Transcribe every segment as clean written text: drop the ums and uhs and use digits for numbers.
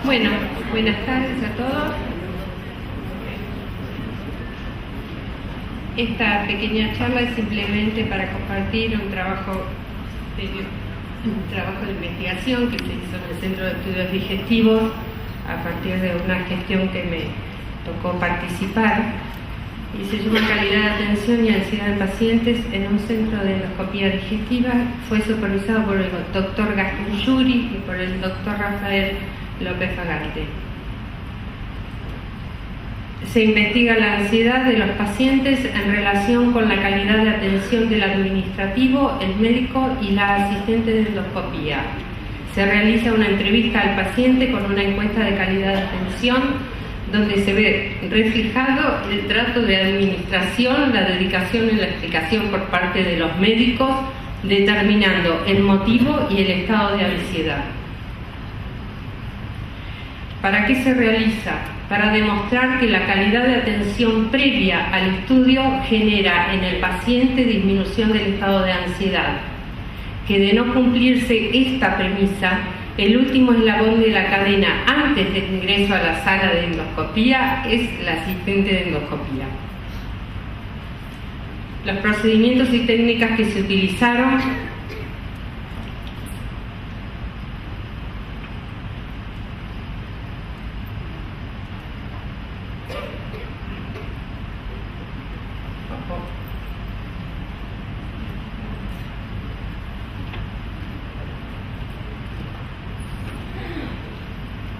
Bueno, buenas tardes a todos. Esta pequeña charla es simplemente para compartir un trabajo de investigación que se hizo en el Centro de Estudios Digestivos a partir de una gestión que me tocó participar, y se llama Calidad de Atención y Ansiedad en Pacientes en un centro de endoscopía digestiva. Fue supervisado por el doctor Gastón Yuri y por el doctor Rafael López Fagarte. Se investiga la ansiedad de los pacientes en relación con la calidad de atención del administrativo, el médico y la asistente de endoscopía. Se realiza una entrevista al paciente con una encuesta de calidad de atención donde se ve reflejado el trato de administración, la dedicación y la explicación por parte de los médicos, determinando el motivo y el estado de ansiedad. ¿Para qué se realiza? Para demostrar que la calidad de atención previa al estudio genera en el paciente disminución del estado de ansiedad, que de no cumplirse esta premisa, el último eslabón de la cadena antes del ingreso a la sala de endoscopía es la asistente de endoscopía. Los procedimientos y técnicas que se utilizaron: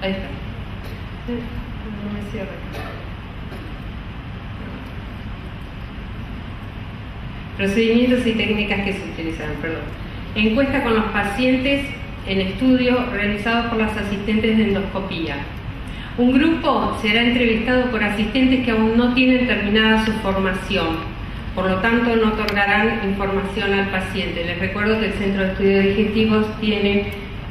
ahí está. No me cierra. Procedimientos y técnicas que se utilizaron, perdón. Encuesta con los pacientes en estudio realizados por las asistentes de endoscopía. Un grupo será entrevistado por asistentes que aún no tienen terminada su formación, por lo tanto no otorgarán información al paciente. Les recuerdo que el Centro de Estudios Digestivos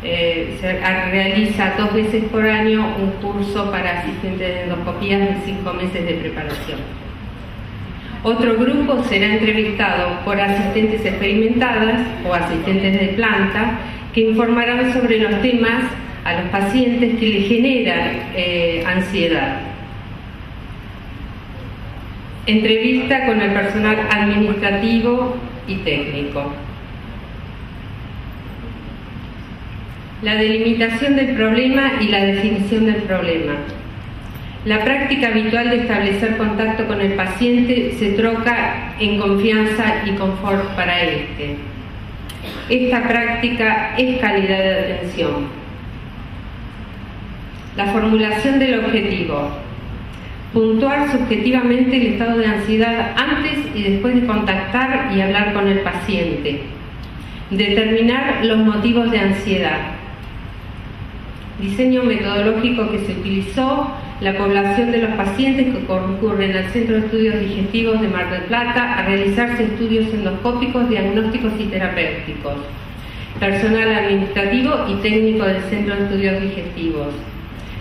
se realiza 2 veces por año un curso para asistentes de endoscopía de 5 meses de preparación. Otro grupo será entrevistado por asistentes experimentadas o asistentes de planta que informarán sobre los temas a los pacientes que les generan ansiedad. Entrevista con el personal administrativo y técnico. La delimitación del problema y la definición del problema. La práctica habitual de establecer contacto con el paciente se troca en confianza y confort para éste. Esta práctica es calidad de atención. La formulación del objetivo. Puntuar subjetivamente el estado de ansiedad antes y después de contactar y hablar con el paciente. Determinar los motivos de ansiedad. Diseño metodológico que se utilizó: la población de los pacientes que concurren al Centro de Estudios Digestivos de Mar del Plata a realizarse estudios endoscópicos, diagnósticos y terapéuticos. Personal administrativo y técnico del Centro de Estudios Digestivos.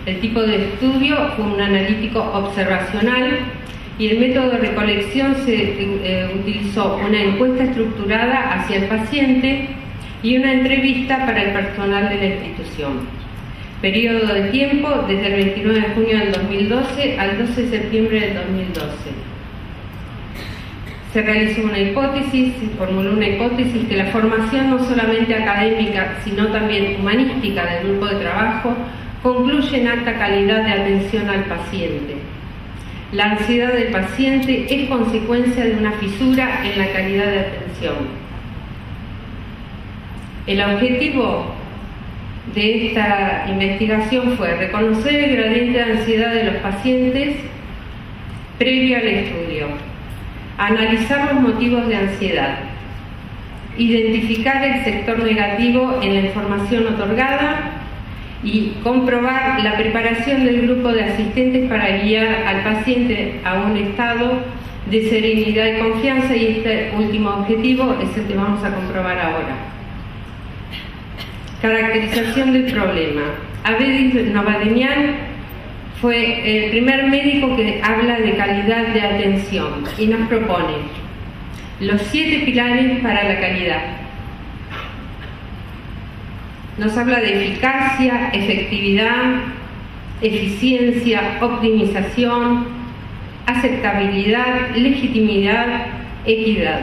El tipo de estudio fue un analítico observacional y el método de recolección se utilizó una encuesta estructurada hacia el paciente y una entrevista para el personal de la institución. Periodo de tiempo desde el 29 de junio del 2012 al 12 de septiembre del 2012. Se realizó una hipótesis, se formuló una hipótesis que la formación no solamente académica, sino también humanística del grupo de trabajo concluye en alta calidad de atención al paciente. La ansiedad del paciente es consecuencia de una fisura en la calidad de atención. El objetivo de esta investigación fue reconocer el gradiente de ansiedad de los pacientes previo al estudio, analizar los motivos de ansiedad, identificar el sector negativo en la información otorgada y comprobar la preparación del grupo de asistentes para guiar al paciente a un estado de serenidad y confianza, y este último objetivo es el que vamos a comprobar ahora. Caracterización del problema. Abedis Novadenian fue el primer médico que habla de calidad de atención y nos propone los 7 pilares para la calidad. Nos habla de eficacia, efectividad, eficiencia, optimización, aceptabilidad, legitimidad, equidad.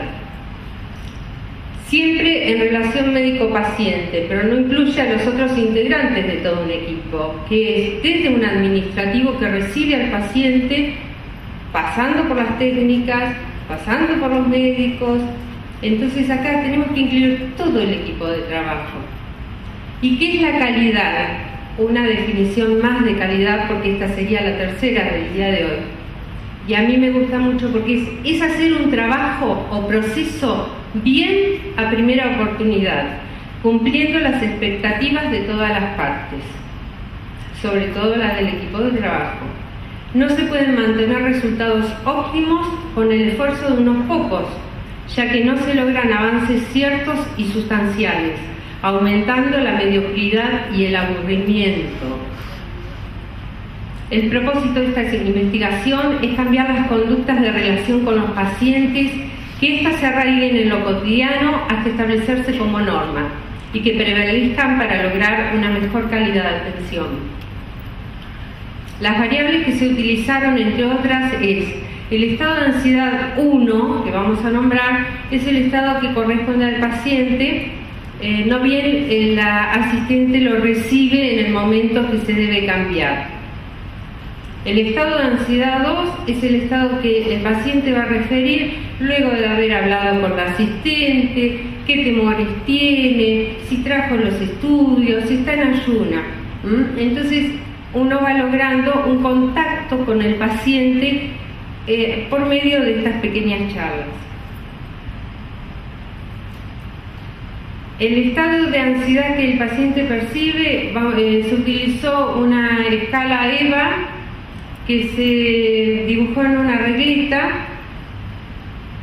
Siempre en relación médico-paciente, pero no incluye a los otros integrantes de todo un equipo, que es desde un administrativo que recibe al paciente, pasando por las técnicas, pasando por los médicos. Entonces acá tenemos que incluir todo el equipo de trabajo. ¿Y qué es la calidad? Una definición más de calidad, porque esta sería la tercera del día de hoy. Y a mí me gusta mucho porque es hacer un trabajo o proceso bien a primera oportunidad, cumpliendo las expectativas de todas las partes, sobre todo las del equipo de trabajo. No se pueden mantener resultados óptimos con el esfuerzo de unos pocos, ya que no se logran avances ciertos y sustanciales, aumentando la mediocridad y el aburrimiento. El propósito de esta investigación es cambiar las conductas de relación con los pacientes, que éstas se arraiguen en lo cotidiano hasta establecerse como norma y que prevalezcan para lograr una mejor calidad de atención. Las variables que se utilizaron, entre otras, es el estado de ansiedad 1, que vamos a nombrar, es el estado que corresponde al paciente, no bien la asistente lo recibe en el momento que se debe cambiar. El estado de ansiedad 2 es el estado que el paciente va a referir luego de haber hablado con la asistente, qué temores tiene, si trajo los estudios, si está en ayuna. Entonces uno va logrando un contacto con el paciente por medio de estas pequeñas charlas. El estado de ansiedad que el paciente percibe, se utilizó una escala EVA que se dibujó en una regleta,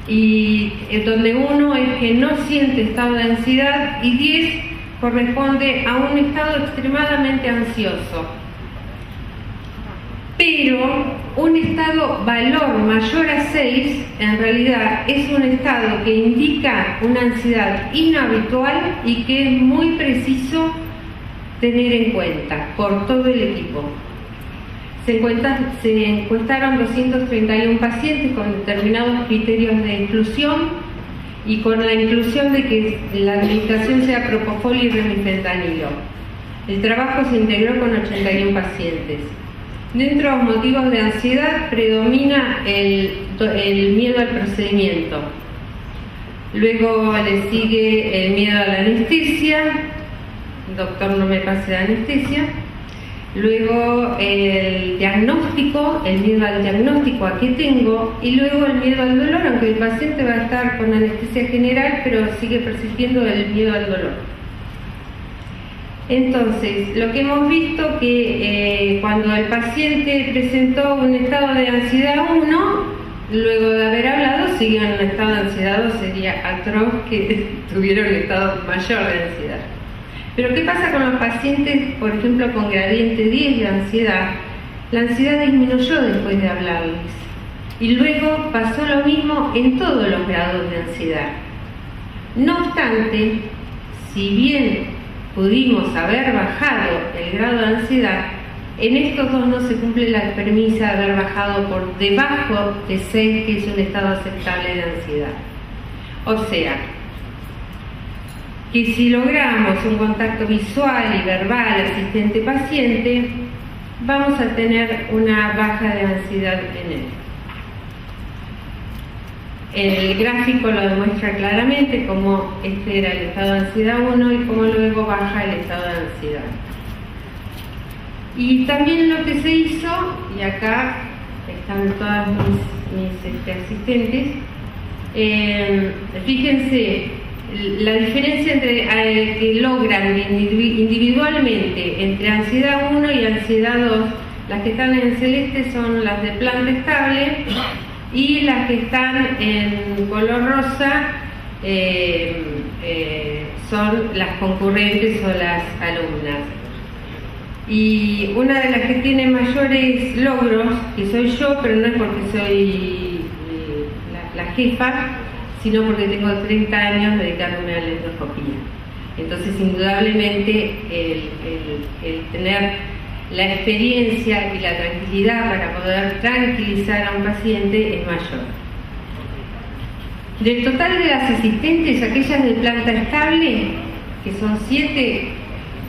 y donde 1 es que no siente estado de ansiedad y 10 corresponde a un estado extremadamente ansioso. Pero un estado valor mayor a 6 en realidad es un estado que indica una ansiedad inhabitual y que es muy preciso tener en cuenta por todo el equipo. Se encuestaron 231 pacientes con determinados criterios de inclusión y con la inclusión de que la administración sea propofol y remifentanilo. El trabajo se integró con 81 pacientes. Dentro de los motivos de ansiedad predomina el miedo al procedimiento. Luego le sigue el miedo a la anestesia. Doctor, no me pase la anestesia. Luego el diagnóstico, el miedo al diagnóstico, a qué tengo, y luego el miedo al dolor, aunque el paciente va a estar con anestesia general, pero sigue persistiendo el miedo al dolor. Entonces, lo que hemos visto que cuando el paciente presentó un estado de ansiedad 1, luego de haber hablado, siguió en un estado de ansiedad 2, sería atroz que tuviera un estado mayor de ansiedad. Pero ¿qué pasa con los pacientes, por ejemplo, con gradiente 10 de ansiedad? La ansiedad disminuyó después de hablarles. Y luego pasó lo mismo en todos los grados de ansiedad. No obstante, si bien pudimos haber bajado el grado de ansiedad, en estos dos no se cumple la premisa de haber bajado por debajo de 6, que es un estado aceptable de ansiedad. O sea, que si logramos un contacto visual y verbal asistente-paciente, vamos a tener una baja de ansiedad en él. El gráfico lo demuestra claramente, como este era el estado de ansiedad 1 y cómo luego baja el estado de ansiedad. Y también lo que se hizo, y acá están todas mis asistentes, fíjense la diferencia entre que logran individualmente entre ansiedad 1 y ansiedad 2. Las que están en celeste son las de planta estable y las que están en color rosa son las concurrentes o las alumnas. Y una de las que tiene mayores logros, que soy yo, pero no es porque soy la jefa, sino porque tengo 30 años dedicándome a la endoscopía. Entonces, indudablemente, el tener la experiencia y la tranquilidad para poder tranquilizar a un paciente es mayor. Del total de las asistentes, aquellas de planta estable, que son 7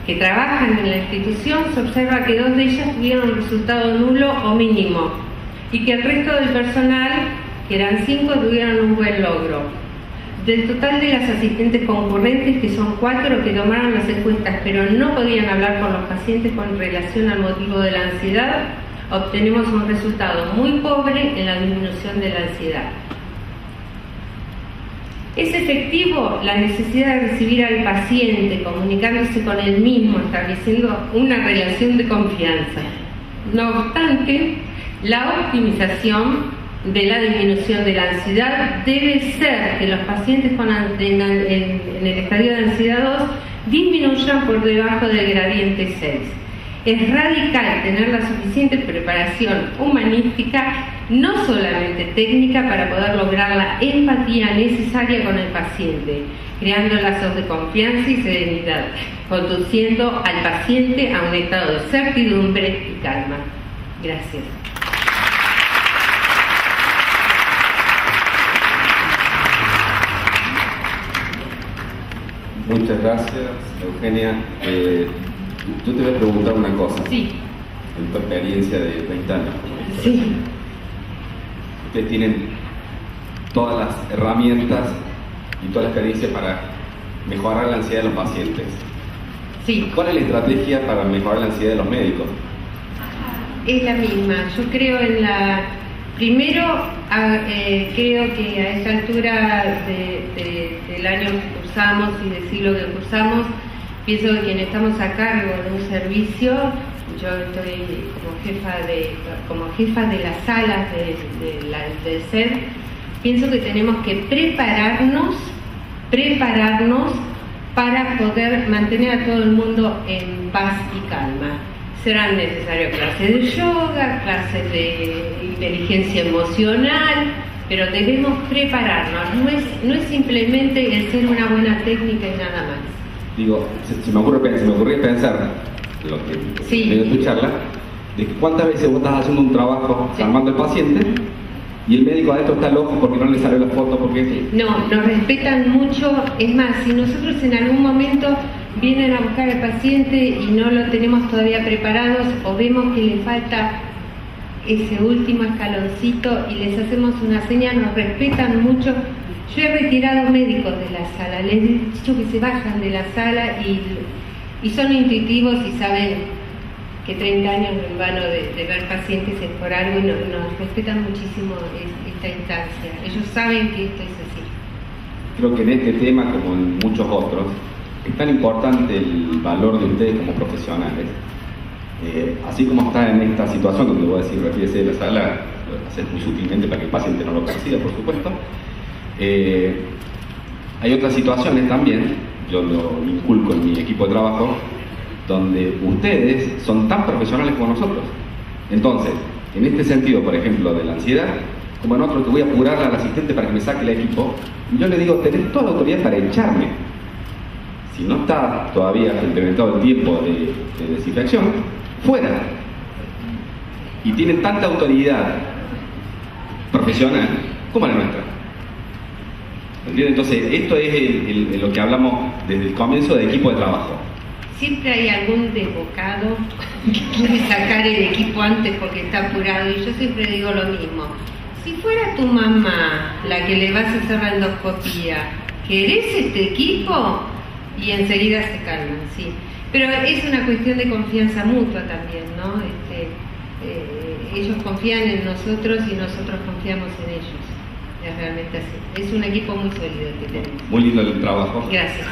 que trabajan en la institución, se observa que 2 de ellas tuvieron un resultado nulo o mínimo y que el resto del personal, que eran 5, tuvieron un buen logro. Del total de las asistentes concurrentes, que son 4 que tomaron las encuestas pero no podían hablar con los pacientes con relación al motivo de la ansiedad, obtenemos un resultado muy pobre en la disminución de la ansiedad. Es efectivo la necesidad de recibir al paciente, comunicándose con él mismo, estableciendo una relación de confianza. No obstante, la optimización de la disminución de la ansiedad debe ser que los pacientes en el estadio de ansiedad 2 disminuyan por debajo del gradiente 6. Es radical tener la suficiente preparación humanística, no solamente técnica, para poder lograr la empatía necesaria con el paciente, creando lazos de confianza y serenidad, conduciendo al paciente a un estado de certidumbre y calma. Gracias. Muchas gracias, Eugenia. Yo te voy a preguntar una cosa. Sí. En tu experiencia de 30 años. Sí. Ustedes tienen todas las herramientas y toda la experiencia para mejorar la ansiedad de los pacientes. Sí. ¿Cuál es la estrategia para mejorar la ansiedad de los médicos? Es la misma. Yo creo en la... Primero, creo que a esta altura del año que cursamos y del siglo que cursamos, pienso que quienes estamos a cargo de un servicio, yo estoy como jefa de las salas del SED, pienso que tenemos que prepararnos para poder mantener a todo el mundo en paz y calma. Serán necesarias clases de yoga, clases de inteligencia emocional, pero debemos prepararnos. No es simplemente el ser una buena técnica y nada más. Digo, se me ocurría pensar, lo que Sí. me dio tu charla, de que cuántas veces vos estás haciendo un trabajo Sí. armando al paciente y el médico adentro está loco porque no le salió la foto, porque... No, nos respetan mucho. Es más, si nosotros en algún momento vienen a buscar al paciente y no lo tenemos todavía preparados o vemos que le falta ese último escaloncito y les hacemos una señal, nos respetan mucho. Yo he retirado médicos de la sala, les he dicho que se bajan de la sala y son intuitivos y saben que 30 años en vano de ver pacientes es por algo y nos respetan muchísimo esta instancia. Ellos saben que esto es así. Creo que en este tema, como en muchos otros, es tan importante el valor de ustedes como profesionales. Así como está en esta situación, donde voy a decir, retírese de la sala, lo haces muy sutilmente para que el paciente no lo perciba, por supuesto. Hay otras situaciones también, yo lo inculco en mi equipo de trabajo, donde ustedes son tan profesionales como nosotros. Entonces, en este sentido, por ejemplo, de la ansiedad, como en otro que voy a apurar al asistente para que me saque el equipo, yo le digo, tenés toda la autoridad para echarme. Si no está todavía implementado el tiempo de desinfección, fuera. Y tienen tanta autoridad profesional como la nuestra. ¿Entienden? Entonces, esto es lo que hablamos desde el comienzo de equipo de trabajo. Siempre hay algún desbocado que quiere sacar el equipo antes porque está apurado, y yo siempre digo lo mismo. Si fuera tu mamá la que le vas a hacer la endoscopía, ¿querés este equipo? Y enseguida se calman, sí. Pero es una cuestión de confianza mutua también, ¿no? Ellos confían en nosotros y nosotros confiamos en ellos. Es realmente así. Es un equipo muy sólido el que tenemos. Muy lindo el trabajo. Gracias.